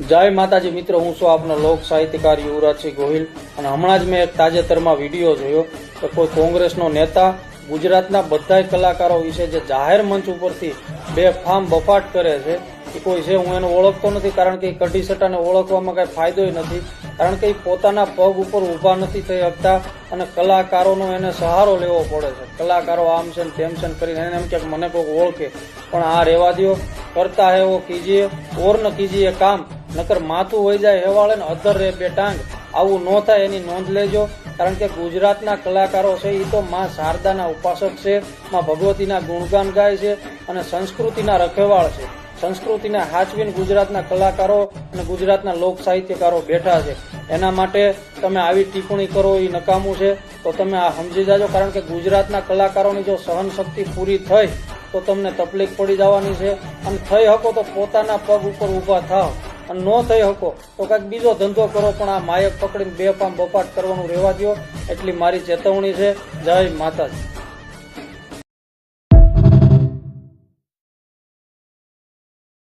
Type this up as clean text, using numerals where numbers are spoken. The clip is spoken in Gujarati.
જય માતાજી મિત્રો, હું છું આપનો લોક સાહિત્યકાર યુવરાજસિંહ ગોહિલ અને હમણાં જ મેં એક તાજેતરમાં વિડીયો જોયો કે કોઈ કોંગ્રેસનો નેતા ગુજરાતના બધાય કલાકારો વિશે જે જાહેર મંચ ઉપરથી બેફામ બફાટ કરે છે એ કોઈ છે. હું એને ઓળખતો નથી, કારણ કે એ કઢી સટાને ઓળખવામાં કાંઈ ફાયદો નથી, કારણ કે એ પોતાના પગ ઉપર ઊભા નથી થઈ શકતા અને કલાકારોનો એને સહારો લેવો પડે છે. કલાકારો આમ છે ને તેમ છે ને કરીને એને એમ કે મને કોઈક ઓળખે, પણ આ રહેવા દો. કરતા હે વો કીજીએ ઓર ન કીજીએ કામ, નકર માથું વહી જાય હેવાળે ને અધર રે બે ટાંગ. આવું ન થાય એની નોંધ લેજો, કારણ કે ગુજરાતના કલાકારો છે એ તો માં શારદાના ઉપાસક છે, માં ભગવતીના ગુણગાન ગાય છે અને સંસ્કૃતિના રખેવાળ છે. સંસ્કૃતિને હાચવીને ગુજરાતના કલાકારો અને ગુજરાતના લોક સાહિત્યકારો બેઠા છે. એના માટે તમે આવી ટિપ્પણી કરો એ નકામું છે. તો તમે આ સમજી જાજો, કારણ કે ગુજરાતના કલાકારોની જો સહન શક્તિ પૂરી થઈ તો તમને તકલીફ પડી જવાની છે. અને થઈ શકો તો પોતાના પગ ઉપર ઊભા થાવ, અને ન થઈ શકો તો કાંઈક બીજો ધંધો કરો, પણ આ માયક પકડીને બેફામ બફાટ કરવાનું રહેવા દો, એટલી મારી ચેતવણી છે. જય માતાજી.